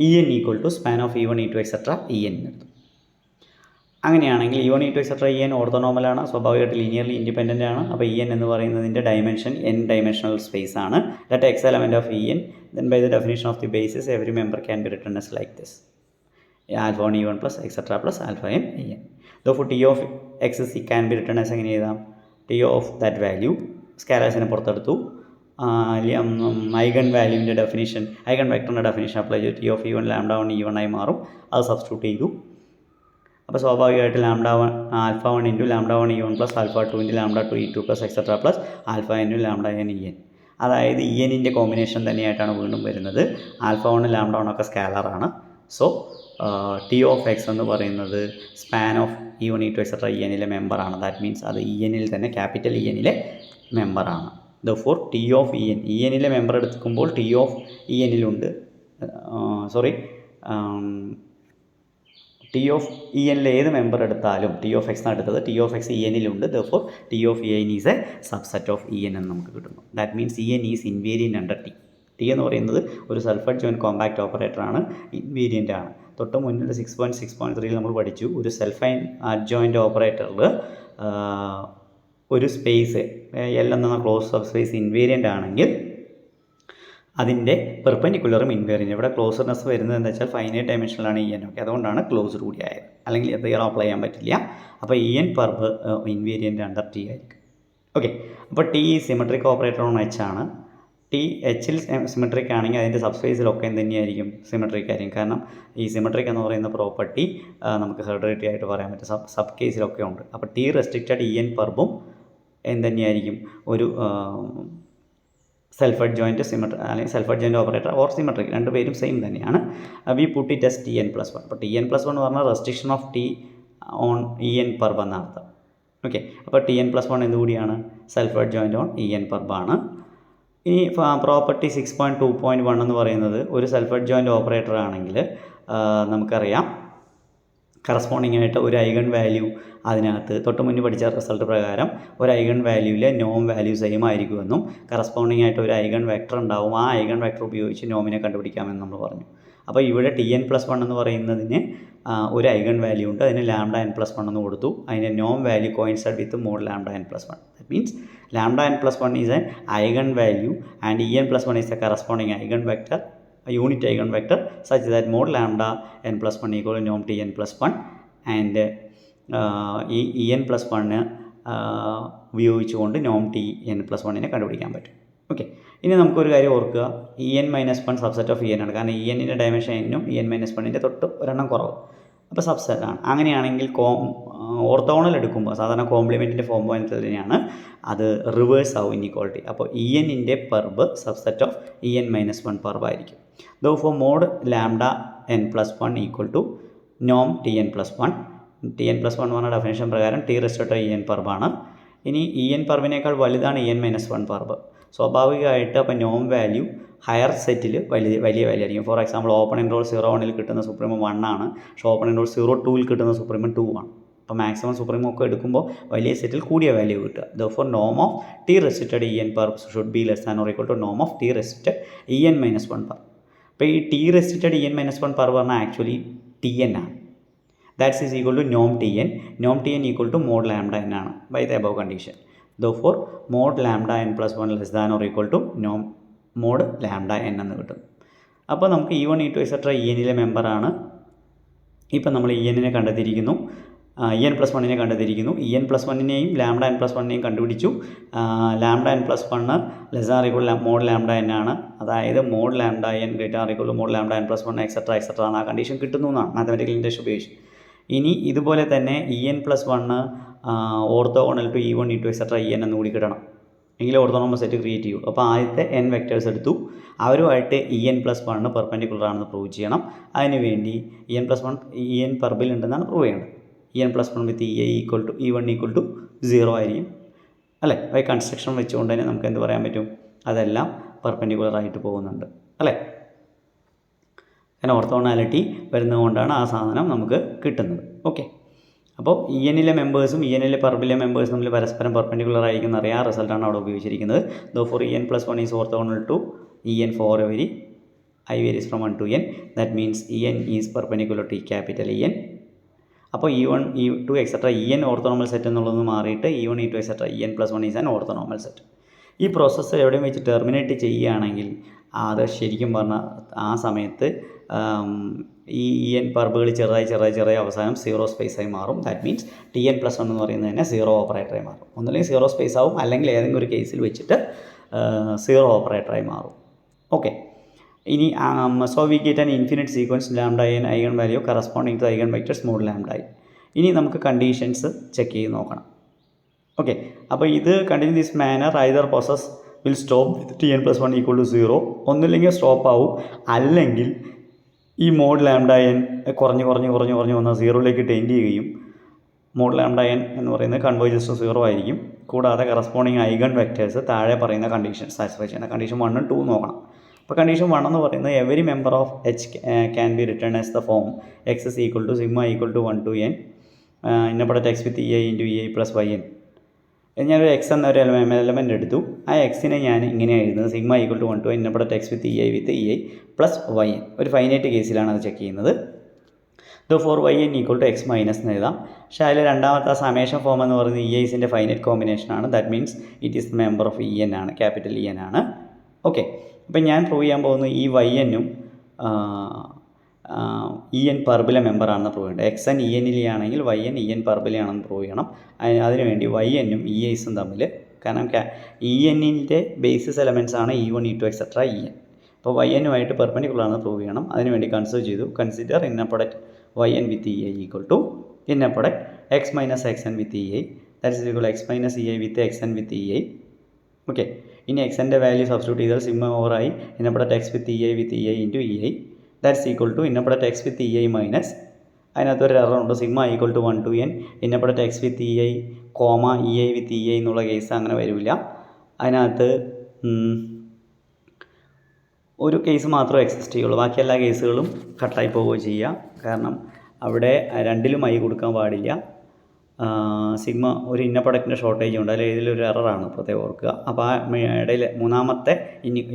EN equal to span of E1 E2 et cetera EN എടുത്തു. അങ്ങനെയാണെങ്കിൽ E1 E2 എക്സെട്ര EN ഓർത്തോനോമലാണ്, സ്വാഭാവികമായിട്ട് ലീനിയർലി ഇൻഡിപെൻഡൻ്റ് ആണ്. അപ്പോൾ EN എന്ന് പറയുന്നതിൻ്റെ ഡയമെൻഷൻ n ഡയമെൻഷണൽ സ്പേസ് ആണ്. That x element of EN, then by the definition of the basis every member can be written as like this alpha 1 E1 plus et cetera plus alpha n EN. Therefore T of X can be written as എങ്ങനെ എഴുതാം? T of that value സ്കാലേഴ്സിനെ പുറത്തെടുത്തു, eigen വാല്യൂവിൻ്റെ definition eigen വെക്ടറിൻ്റെ definition apply ചെയ്തു. T of E1 lambda 1 E1 ആയി മാറും. അത് സബ്സ്റ്റിറ്റ്യൂട്ട് ചെയ്തു. അപ്പോൾ സ്വാഭാവികമായിട്ട് alpha 1 into lambda 1 E1 plus alpha 2 into lambda 2 E2 plus et cetera plus alpha into lambda n En. അതായത് എൻ്റെ കോമ്പിനേഷൻ തന്നെയായിട്ടാണ് വീണ്ടും വരുന്നത്. ആൽഫ 1 ലാംഡ 1 ഒക്കെ സ്കാലറാണ്. സോ ടി ഓഫ് എക്സ് എന്ന് പറയുന്നത് span of E1 E2 etcetera Enലെ മെമ്പറാണ്. ദാറ്റ് മീൻസ് അത് Enൽ തന്നെ ക്യാപിറ്റൽ Enലെ മെമ്പറാണ്. ദോർഫോർ ടി ഓഫ് Enലെ മെമ്പർ എടുക്കുമ്പോൾ ടി ഓഫ് Enലുണ്ട്. ടി ഓഫ് Enലെ ഏത് മെമ്പർ എടുത്താലും ടി ഓഫ് എക്സ് എടുത്തത് ടി ഓഫ് എക്സ് Enലുണ്ട്. Therefore T of En is a subset of En എന്ന് നമുക്ക് കിട്ടുന്നു. That means En is invariant under T. T എന്ന് പറയുന്നത് ഒരു സൾഫ് അഡ്ജോയിൻറ്റ് കോമ്പാക്റ്റ് ഓപ്പറേറ്ററാണ്, ഇൻവേരിയൻ്റ് ആണ്. തൊട്ട് മുന്നിൽ 6.6.3 നമ്മൾ പഠിച്ചു. ഒരു സെൽഫ് അഡ്ജോയിൻറ്റ് ഓപ്പറേറ്ററിൽ ഒരു സ്പേസ് എൽ എന്ന ക്ലോസ് സബ് സ്പേസ് ഇൻവേരിയൻ്റ് ആണെങ്കിൽ അതിൻ്റെ പെർപെൻഡിക്കുലറും ഇൻവേരിയൻ്റ്. ഇവിടെ ക്ലോസർനെസ് വരുന്നത് എന്താ വെച്ചാൽ ഫൈനൈറ്റ് ഡയമെൻഷനിലാണ് En. ഓക്കെ, അതുകൊണ്ടാണ് ക്ലോസ്ഡ് കൂടി ആയത്. അല്ലെങ്കിൽ തിയറം അപ്ലൈ ചെയ്യാൻ പറ്റില്ല. അപ്പോൾ En പെർബ് ഇൻവേരിയൻ്റ് അണ്ടർ ടി ആയിരിക്കും. ഓക്കെ, അപ്പോൾ T symmetric operator on H ആണ്. ടി എച്ചിൽ സിമെട്രിക് ആണെങ്കിൽ അതിൻ്റെ സബ്സ്പേസിലൊക്കെ തന്നെയായിരിക്കും സിമെട്രിക് ആയിരിക്കും. കാരണം ഈ സിമെട്രിക് എന്ന് പറയുന്ന പ്രോപ്പർട്ടി നമുക്ക് ഹെറിഡിറ്ററി ആയിട്ട് പറയാൻ പറ്റും. സബ് കേസിലൊക്കെ ഉണ്ട്. അപ്പോൾ ടി റെസ്ട്രിക്റ്റഡ് En പെർബും തന്നെയായിരിക്കും ഒരു സെൽഫ് അഡ്ജോയിൻറ്റ് സിമെട്രി അല്ലെങ്കിൽ self adjoint operator or symmetric, രണ്ടുപേരും സെയിം തന്നെയാണ്. We put it as Tn+1. അപ്പോൾ Tn+1 എന്ന് പറഞ്ഞാൽ restriction of T on En perp എന്നർത്ഥം. ഓക്കെ, അപ്പോൾ Tn+1 എന്തുകൂടിയാണ്? സെൽഫ് അഡ്ജോയിൻറ്റ് ഓൺ En പെർബാണ്. ഇനി പ്രോപ്പർട്ടി 6.2.1 എന്ന് പറയുന്നത് ഒരു സെൽഫ് അഡ്ജോയിൻറ്റ് ഓപ്പറേറ്റർ ആണെങ്കിൽ നമുക്കറിയാം കറസ്പോണ്ടിങ് ആയിട്ട് ഒരു ഐഗൺ വാല്യൂ അതിനകത്ത് തൊട്ട് മുന്നേ പഠിച്ച റിസൾട്ട് പ്രകാരം ഒരു ഐഗൺ വാല്യൂവിലെ നോം വാല്യൂ സെയിം ആയിരിക്കുമെന്നും കറസ്പോണ്ടിങ് ആയിട്ട് ഒരു ഐഗൺ വെക്ടർ ഉണ്ടാവും, ആ ഐഗൺ വെക്ടർ ഉപയോഗിച്ച് നോമിനെ കണ്ടുപിടിക്കാമെന്ന് നമ്മൾ പറഞ്ഞു. അപ്പോൾ ഇവിടെ Tn+1 എന്ന് പറയുന്നതിന് ഒരു ഐഗൺ വാല്യൂ ഉണ്ട്, അതിന് ലാംഡ n+1 എന്ന് കൊടുത്തു. അതിൻ്റെ നോം value coincide with mod lambda n+1. That means lambda n+1 is an eigen value and En+1 is a corresponding eigen vector, unit eigen vector such that mod lambda n+1 equal നോം Tn+1 and ഈ En+1 ഉപയോഗിച്ചുകൊണ്ട് നോം Tn+1 കണ്ടുപിടിക്കാൻ പറ്റും. Okay, ഇനി നമുക്കൊരു കാര്യം ഓർക്കുക, En-1 subset of En ആണ്. കാരണം Enൻ്റെ ഡയമെൻഷൻ എന്നും En-1ൻ്റെ തൊട്ട് ഒരെണ്ണം കുറവ്, അപ്പോൾ സബ്സെറ്റ് ആണ്. അങ്ങനെയാണെങ്കിൽ ഓർത്തോണൽ എടുക്കുമ്പോൾ സാധാരണ കോംപ്ലിമെൻറ്റിൻ്റെ ഫോം പോയിന്റ് തന്നെയാണ്, അത് റിവേഴ്സ് ആവും ഇൻഇക്വാളിറ്റി. അപ്പോൾ Enൻ്റെ പെർബ് സബ്സെറ്റ് ഓഫ് En-1 പെർബ് ആയിരിക്കും. Therefore mod lambda n+1 equal to നോം Tn+1. Tn+1 എന്ന് പറഞ്ഞ ഡെഫിനേഷൻ പ്രകാരം ടി റെസ്ട്രിക്റ്റഡ് En പെർബാണ്. ഇനി En പെർബിനേക്കാൾ വലുതാണ് En-1 പെർബ്. സ്വാഭാവികമായിട്ട് അപ്പോൾ നോം വാല്യൂ ഹയർ സെറ്റിൽ വലിയ വാല്യൂ ആയിരിക്കും. ഫോർ എക്സാമ്പിൾ ഓപ്പൺ എൻറോൾ 0-1 കിട്ടുന്ന സുപ്രീമം 1 ആണ്, പക്ഷേ ഓപ്പൺ എൻറോൾ 0-2 കിട്ടുന്ന സുപ്രീമം 2 ആണ്. അപ്പോൾ മാക്സിമം സുപ്രീമം ഒക്കെ എടുക്കുമ്പോൾ വലിയ സെറ്റിൽ കൂടിയ വാല്യൂ കിട്ടുക. ദോർഫോർ നോം of T restricted En perp should be less than or equal to നോം of T restricted En-1 perp. അപ്പോൾ ഈ ടി റെസ്ട്രിക്റ്റഡ് En-1 പെർബ് പറഞ്ഞാൽ ആക്ച്വലി Tn ആണ്. ദാറ്റ്സ് ഈസ് ഈക്വൽ ടു നോം Tn. നോം Tn equal to mod lambda n ആണ് by the above condition. Therefore mod lambda n+1 less than or equal to nom mod lambda n എന്ന് കിട്ടും. അപ്പോൾ നമുക്ക് E1 E2 etcetera Enലെ മെമ്പറാണ്. ഇപ്പം നമ്മൾ En കണ്ടെത്തിയിരിക്കുന്നു, En+1 കണ്ടെത്തിയിരിക്കുന്നു. En+1നെയും ലാംഡ n+1നെയും കണ്ടുപിടിച്ചു. Lambda n+1 less or equal mod lambda n ആണ്. അതായത് mod lambda n greater or equal mod lambda n+1 etcetera ആണ് ആ കണ്ടീഷൻ കിട്ടുന്നു എന്നാണ് മാത്തമാറ്റിക്കൽ ഇൻഡസ്ട്രി ഉപയോഗിച്ച്. ഇനി ഇതുപോലെ തന്നെ En+1 orthogonal to E1 E2 et cetera En എന്ന് കൂടി കിട്ടണം, എങ്കിലും ഓർത്തോണോമൽ സെറ്റ് ക്രിയേറ്റ് ചെയ്യും. അപ്പോൾ ആദ്യത്തെ n വെക്ടേഴ്സ് എടുത്തു, അവരുമായിട്ട് En+1 പെർപെൻഡിക്കുലർ ആണെന്ന് പ്രൂവ് ചെയ്യണം. അതിനുവേണ്ടി En+1 En പെർബിൽ ഉണ്ടെന്നാണ് പ്രൂവ് ചെയ്യേണ്ടത്. En+1 with E1 equal to 0 ആയിരിക്കും അല്ലേ. ബൈ കൺസ്ട്രക്ഷൻ വെച്ചുകൊണ്ട് തന്നെ നമുക്ക് എന്ത് പറയാൻ പറ്റും, അതെല്ലാം പെർപെൻഡിക്കുലർ ആയിട്ട് പോകുന്നുണ്ട് അല്ലേ. കാരണം ഓർത്തോണാലിറ്റി വരുന്നതുകൊണ്ടാണ് ആ സാധനം നമുക്ക് കിട്ടുന്നത്. ഓക്കെ, അപ്പോൾ Enലെ മെമ്പേഴ്സും Enലെ പെർബിലെ മെമ്പേഴ്സും തമ്മിൽ പരസ്പരം പെർപെൻഡിക്കുലർ ആയിരിക്കുന്ന അറിയാം റിസൾട്ടാണ് അവിടെ ഉപയോഗിച്ചിരിക്കുന്നത്. Therefore En+1 is orthogonal to En for every I varies from 1 to n. That means En is perpendicular to capital En. അപ്പോൾ E1 E2 et cetera En ഓർത്തോണോമൽ set എന്നുള്ളത് മാറിയിട്ട് E1 E2 എക്സെട്ര En+1 is an orthonormal set. ഈ process എവിടെയും വെച്ച് terminate ചെയ്യുകയാണെങ്കിൽ അത് ശരിക്കും പറഞ്ഞാൽ ആ സമയത്ത് ഈ En പെർബുകൾ ചെറുതായി അവസാനം 0 സ്പേസായി മാറും. ദാറ്റ് മീൻസ് Tn+1 എന്ന് പറയുന്നത് തന്നെ 0 ഓപ്പറേറ്ററായി മാറും. ഒന്നല്ലെങ്കിൽ 0 സ്പേസ് ആവും, അല്ലെങ്കിൽ ഏതെങ്കിലും ഒരു കേസിൽ വെച്ചിട്ട് 0 ഓപ്പറേറ്ററായി മാറും. ഓക്കെ, ഇനി so we get an infinite sequence lambda n eigen value corresponding to eigen vectors mod lambda i. ഇനി നമുക്ക് കണ്ടീഷൻസ് ചെക്ക് ചെയ്ത് നോക്കണം. ഓക്കെ, അപ്പോൾ ഇത് continue this manor either process will stop with Tn+1 = 0, ഒന്നുമില്ലെങ്കിൽ സ്റ്റോപ്പ് ആവും, അല്ലെങ്കിൽ ഈ മോഡ് ലാംഡ n കുറഞ്ഞ് വന്ന് 0ലേക്ക് ടെൻഡ് ചെയ്യുകയും മോഡ് ലാംഡ n എന്ന് പറയുന്നത് കൺവേർജസ് ടു 0 ആയിരിക്കും. കൂടാതെ കറസ്പോണ്ടിങ് ഐഗൺ വെക്റ്റേഴ്സ് താഴെ പറയുന്ന കണ്ടീഷൻ സാറ്റിസ്ഫൈ ചെയ്യണം. കണ്ടീഷൻ 1 ഉം 2 നോക്കണം. അപ്പോൾ കണ്ടീഷൻ 1 എന്ന് പറയുന്നത് every member of H can be written as the form x is equal to sigma equal to 1 to n inner product x with ei into ei plus yn. ഞാനൊരു x എന്നൊരു element എടുത്തു. ആ എക്സിനെ ഞാൻ ഇങ്ങനെ എഴുതുന്നത് sigma equal to 1 to n inner product x with ei plus yn. ഒരു finite കേസിലാണ് അത് ചെക്ക് ചെയ്യുന്നത്. For yn equal to x minus എന്ന് എഴുതാം. പക്ഷേ അതിൽ രണ്ടാമത്തെ ആ സമേഷൻ ഫോം എന്ന് പറയുന്നത് EIസിൻ്റെ ഫൈനൈറ്റ് കോമ്പിനേഷനാണ്. That means it is member of EN ആണ്, ക്യാപിറ്റൽ EN ആണ്. ഓക്കെ, അപ്പം ഞാൻ പ്രൂവ് ചെയ്യാൻ പോകുന്നത് ഈ YNഉം EN പർബിലെ മെമ്പറാണെന്ന് പ്രൂവ് ചെയ്യേണ്ടത്. XN ENയിലാണെങ്കിൽ YN EN പർബിലാണെന്ന് പ്രൂവ് ചെയ്യണം. അതിനുവേണ്ടി YNഉം EIസും തമ്മിൽ, കാരണം ENൻ്റെ ബേസിസ് എലമെൻറ്റ്സ് ആണ് E1 E2 എക്സെട്ര EN. അപ്പോൾ YNുമായിട്ട് പെർപെൻഡിക്കുലറാണെന്ന് പ്രൂവ് ചെയ്യണം. അതിനുവേണ്ടി consider inner product YN with EI equal to inner product x minus xn with EI, that is equal to x minus EI with xn with EI. Okay, ഇനി xൻ്റെ value substitute ചെയ്താൽ sigma over i inner product x with EI into EI, that's equal to inner product x with EI minus, അതിനകത്തൊരു error ഉണ്ട്, sigma equal to 1 to n inner product x with EI comma EI with EI എന്നുള്ള case അങ്ങനെ വരില്ല. അതിനകത്ത് ഒരു case മാത്രമേ exist ചെയ്യുള്ളൂ, ബാക്കി എല്ലാ കേസുകളും കട്ടായി പോവുകയോ ചെയ്യുക. കാരണം അവിടെ രണ്ടിലും ഐ കൊടുക്കാൻ പാടില്ല. സിഗ്മ ഒരു ഇന്ന പ്രൊഡക്റ്റിൻ്റെ ഷോർട്ടേജ് ഉണ്ട്, അല്ലെങ്കിൽ ഇതിലൊരു എററാണ്, പ്രത്യേകം ഓർക്കുക. അപ്പോൾ ആ ഇടയിൽ മൂന്നാമത്തെ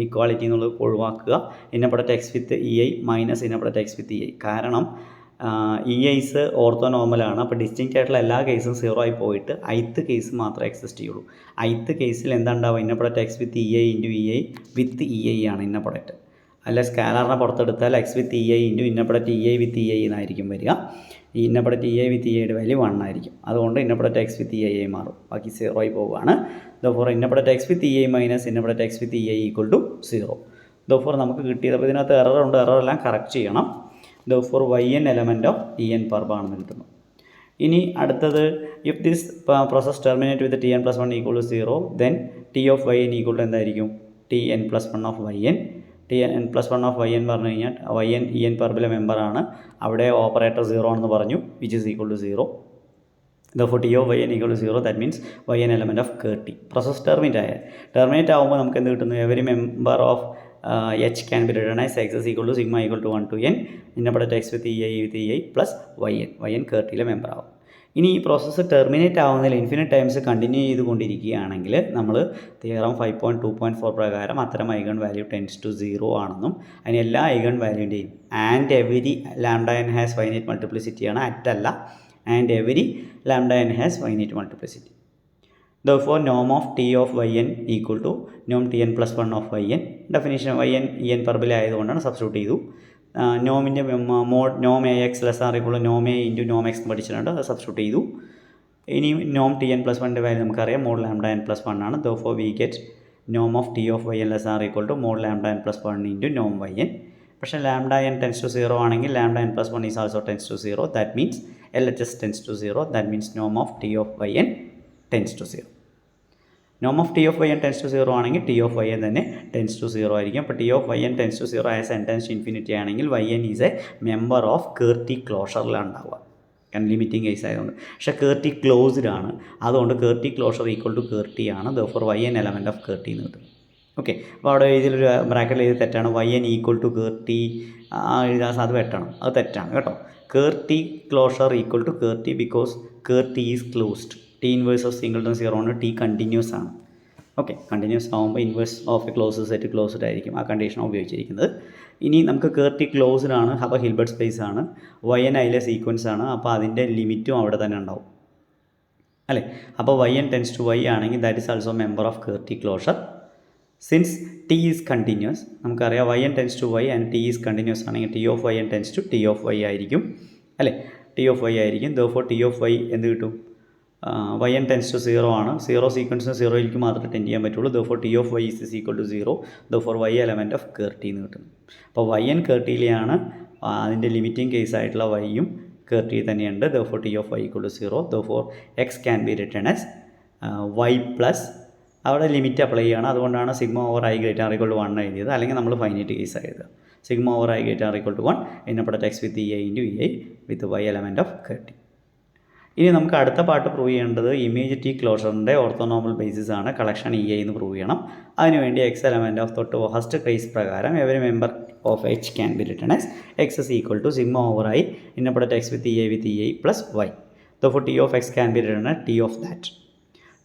ഇക്വാളിറ്റി എന്നുള്ളത് ഒഴിവാക്കുക. Inner product X with EI minus inner product X with EI. കാരണം EIസ് ഓർത്തോ നോർമലാണ്. അപ്പോൾ ഡിസ്റ്റിങ്ക്റ്റ് ആയിട്ടുള്ള എല്ലാ കേസും 0 ആയി പോയിട്ട് ith കേസ് മാത്രമേ എക്സിസ്റ്റ് ചെയ്യുള്ളൂ. ith കേസിൽ എന്താണ്ടാവുക, inner product X with EI into EI with EI ആണ് ഇന്ന പ്രൊഡക്റ്റ്. അല്ല സ്കാലറിനെ പുറത്തെടുത്താൽ x with EI into inner product EI with EI എന്നായിരിക്കും വരിക. ഈ ഇന്ന പ്രൊഡക്റ്റ് EI with EIയുടെ വാല്യൂ 1 ആയിരിക്കും. അതുകൊണ്ട് ഇന്ന പ്രൊഡക്റ്റ് x with EI മാറും, ബാക്കി 0 ആയി പോവുകയാണ്. Therefore inner product x with EI minus inner product x with EI equal to 0. Therefore നമുക്ക് കിട്ടിയത്, അപ്പോൾ ഇതിനകത്ത് എററുണ്ട്, എററെല്ലാം കറക്റ്റ് ചെയ്യണം. Therefore YN element of EN പർബാണെന്ന് കിട്ടുന്നു. ഇനി അടുത്തത്, if this process terminate with Tn+1 equal to 0 then T of YN equal to എന്തായിരിക്കും, Tn+1 of YN. Tn+1 of YN പറഞ്ഞു കഴിഞ്ഞാൽ YN EN പർബിലെ മെമ്പറാണ്, അവിടെ ഓപ്പറേറ്റർ 0 ആണെന്ന് പറഞ്ഞു, which is equal to 0. Therefore T of YN equal to 0, that means YN element of T. Process terminate ആകുമ്പോൾ നമുക്ക് എന്ത് കിട്ടുന്നു, every member of H can be written as x is equal to sigma equal to 1 to n inner product x with EI plus YN Tയിലെ member ആവും. ഇനി ഈ process terminate ആവുന്നതിൽ infinite times continue ചെയ്തുകൊണ്ടിരിക്കുകയാണെങ്കിൽ നമ്മൾ തിയറം 5.2.4 പ്രകാരം അത്തരം eigen value tense to 0 ആണെന്നും അതിന് എല്ലാ ഐഗൺ വാല്യൂൻ്റെയും and every lambda n has finite മൾട്ടിപ്ലിസിറ്റിയാണ്, അറ്റല്ല, and every lambda n has finite multiplicity. Therefore norm of T of YN equal to norm Tn+1 of YN. Definition YN EN പർബിൽ ആയതുകൊണ്ടാണ് substitute ചെയ്തു. നോമിൻ്റെ മോഡ് നോം AX less or equal നോം A into നോം X എന്ന് പഠിച്ചിട്ടുണ്ട്, അത് സബ്സ്റ്റിറ്റ്യൂട്ട് ചെയ്തു. ഇനി നോം Tn+1ൻ്റെ വാല്യൂ നമുക്കറിയാം, മോഡ് ലാംഡ n+1 ആണ്. Therefore we get norm of T of YN less or equal to mod lambda n+1 into നോം YN. പക്ഷേ ലാംഡ n ടെൻസ് ടു 0 ആണെങ്കിൽ lambda n+1 is also tends to 0, that means LHS tends to 0, that means നോം of T of YN tends to 0. നോം of T of YN tends to 0 ആണെങ്കിൽ T of YN തന്നെ tends to 0 ആയിരിക്കും. അപ്പോൾ T of YN tends to 0 ആയ n tends to infinity ആണെങ്കിൽ YN is a member of ker T ക്ലോഷറിലാണ് ഉണ്ടാവുക, കാരണം ലിമിറ്റിംഗ് കേസ് ആയതുകൊണ്ട്. പക്ഷേ കേർട്ടി ക്ലോസ്ഡ് ആണ്, അതുകൊണ്ട് കേർട്ടി ക്ലോഷർ ഈക്വൽ ടു കേർട്ടി ആണ്. Therefore YN element of ker T എന്ന് കിട്ടും. ഓക്കെ, അപ്പോൾ അവിടെ ഇതിലൊരു ബ്രാക്കറ്റിൽ എഴുതി തെറ്റാണ്, YN ഈക്വൽ ടു കേർട്ടി എഴുതാൻ അത് വെട്ടണം, അത് തെറ്റാണ് കേട്ടോ. Ker T closure equal to ker T because ker T is closed. T inverse of singleton 0 ആണ്, T കണ്ടിന്യൂസ് ആണ്. ഓക്കെ, കണ്ടിന്യൂസ് ആകുമ്പോൾ inverse of a closed set closed ആയിരിക്കും, ആ കണ്ടീഷനാണ് ഉപയോഗിച്ചിരിക്കുന്നത്. ഇനി നമുക്ക് കേർട്ടി ക്ലോസ്ഡ് ആണ്, അപ്പോൾ ഹിൽബർട്ട് സ്പേസ് ആണ്, YN അതിലെ സീക്വൻസ് ആണ്, അപ്പോൾ അതിൻ്റെ ലിമിറ്റും അവിടെ തന്നെ ഉണ്ടാവും അല്ലേ. അപ്പോൾ YN ടെൻസ് ടു Y ആണെങ്കിൽ that is also member of ker T closure. Since T is continuous, നമുക്കറിയാം YN tends to Y and T is continuous ആണെങ്കിൽ T of YN tends to T of Y ആയിരിക്കും അല്ലേ, T of Y ആയിരിക്കും. Therefore T of Y എന്ത് കിട്ടും, YN tends to 0 ആണ്, 0 സീക്വൻസിന് 0യിലേക്ക് മാത്രമേ tend ചെയ്യാൻ പറ്റുള്ളൂ. Therefore T of Y is equal to 0. Therefore Y element of ker T എന്ന് കിട്ടുന്നു. അപ്പോൾ YN കേർട്ടിയിലെയാണ് അതിൻ്റെ ലിമിറ്റിംഗ് കേസ് ആയിട്ടുള്ള Yയും കേർട്ടി തന്നെയുണ്ട്. therefore T of Y equal to 0. therefore X can be written as Y plus അവിടെ ലിമിറ്റ് അപ്ലൈ ചെയ്യണം. അതുകൊണ്ടാണ് sigma over I greater or equal to 1 എഴുതിയത്. അല്ലെങ്കിൽ നമ്മൾ ഫൈനൈറ്റ് കേസ് എഴുതുക. Sigma over I greater or equal to 1 in product X with E I into E I with Y element of കേർട്ടി. ഇനി നമുക്ക് അടുത്ത പാർട്ട് പ്രൂവ് ചെയ്യേണ്ടത് image T ക്ലോഷറിൻ്റെ ഓർത്തോനോമൽ ബേസിസ് ആണ്. കളക്ഷൻ ഇ ഐ എന്ന് prove ചെയ്യണം. അതിനുവേണ്ടി എക്സ് എലമെൻറ്റ് ഓഫ് തൊട്ട് ഫസ്റ്റ് കേസ് പ്രകാരം every member of H can be written as X is equal to sigma over I in product X with E I plus Y. therefore T of X can be written as T of that.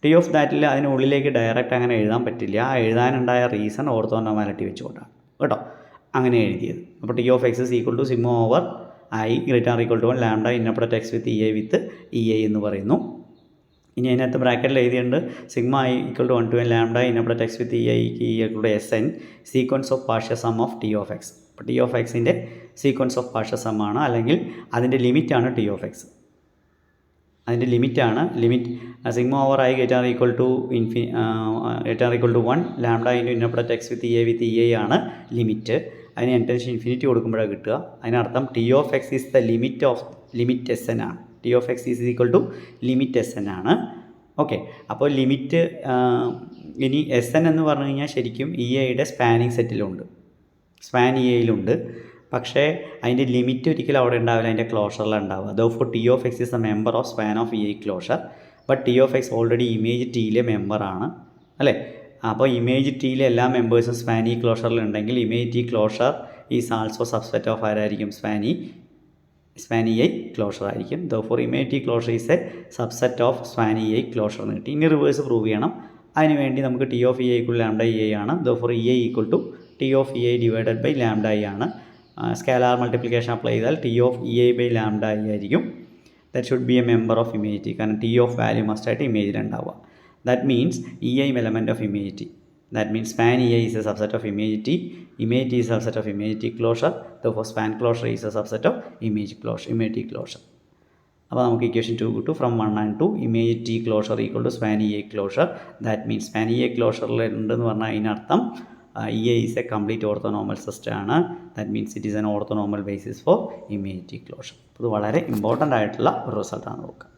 T of ദാറ്റിൽ അതിനുള്ളിലേക്ക് direct അങ്ങനെ എഴുതാൻ പറ്റില്ല. ആ എഴുതാനുണ്ടായ reason ഓർത്തോനോമാലിറ്റി വെച്ചുകൊണ്ടാണ് കേട്ടോ അങ്ങനെ എഴുതിയത്. അപ്പോൾ T of X is equal to sigma over I greater or equal to 1 lambda in product X with E I എന്ന് പറയുന്നു. ഇനി അതിനകത്ത് ബ്രാക്കറ്റിൽ എഴുതിയുണ്ട് sigma I equal to 1 to n lambda in product X with E equal to S N sequence of partial sum of T of X. അപ്പോൾ T of എക്സിൻ്റെ sequence of partial sum ആണ്, അല്ലെങ്കിൽ അതിൻ്റെ ലിമിറ്റാണ് ടി ഓഫ് എക്സ്. അതിൻ്റെ ലിമിറ്റാണ് sigma over I greater equal to 1 lambda in product X with E I ആണ് limit. അതിന് എൻറ്റൻഷൻ ഇൻഫിനിറ്റി കൊടുക്കുമ്പോഴാണ് കിട്ടുക. അതിനർത്ഥം T of X is the limit S N ആണ്. T of X is equal to limit S N ആണ്. Okay, അപ്പോൾ limit ഇനി എസ് എൻ എന്ന് പറഞ്ഞു കഴിഞ്ഞാൽ ശരിക്കും ഇ ഐയുടെ സ്പാനിങ് സെറ്റിലുണ്ട്, സ്പാൻ ഇ ഐയിലുണ്ട്. പക്ഷേ അതിൻ്റെ ലിമിറ്റ് ഒരിക്കലും അവിടെ ഉണ്ടാവില്ല, അതിൻ്റെ ക്ലോഷറിലാണ് ഉണ്ടാവുക. therefore T of X is a member of span of E I closure. But T of X already image ടിയിലെ മെമ്പറാണ് അല്ലേ. അപ്പോൾ ഇമേജ് ടിയിലെ എല്ലാ മെമ്പേഴ്സും സ്പാൻ ഇ ക്ലോഷറിലുണ്ടെങ്കിൽ image T closure is also subset of ആരായിരിക്കും? സ്പാൻ ഇ ഐ ക്ലോഷർ ആയിരിക്കും. therefore image T closure is a subset of span E I closure എന്ന് കിട്ടി. ഇനി റിവേഴ്സ് പ്രൂവ് ചെയ്യണം. അതിനുവേണ്ടി നമുക്ക് T of E I equal lambda E I ആണ്. therefore E I equal to T of E I divided by lambda E ആണ്. Scalar multiplication apply ചെയ്താൽ T of E I by lambda E ആയിരിക്കും. That should be a member of image T. കാരണം T of value മസ്റ്റായിട്ട് ഇമേജിലുണ്ടാവുക. That means E I element of image T. That means span EI is a subset of image T. Image T is a subset of image T closure. Therefore span closure is a subset of image T closure. അപ്പോൾ നമുക്ക് equation 2 കിട്ടും. From 1 and 2 image T closure equal to span E I closure. That means span E I ക്ലോഷറിൽ ഉണ്ടെന്ന് പറഞ്ഞാൽ അതിനർത്ഥം E I is a complete orthonormal system ആണ്. That means it is an orthonormal basis for image T closure. ഇത് വളരെ important ആയിട്ടുള്ള ഒരു റിസൾട്ടാണ് നോക്കുക.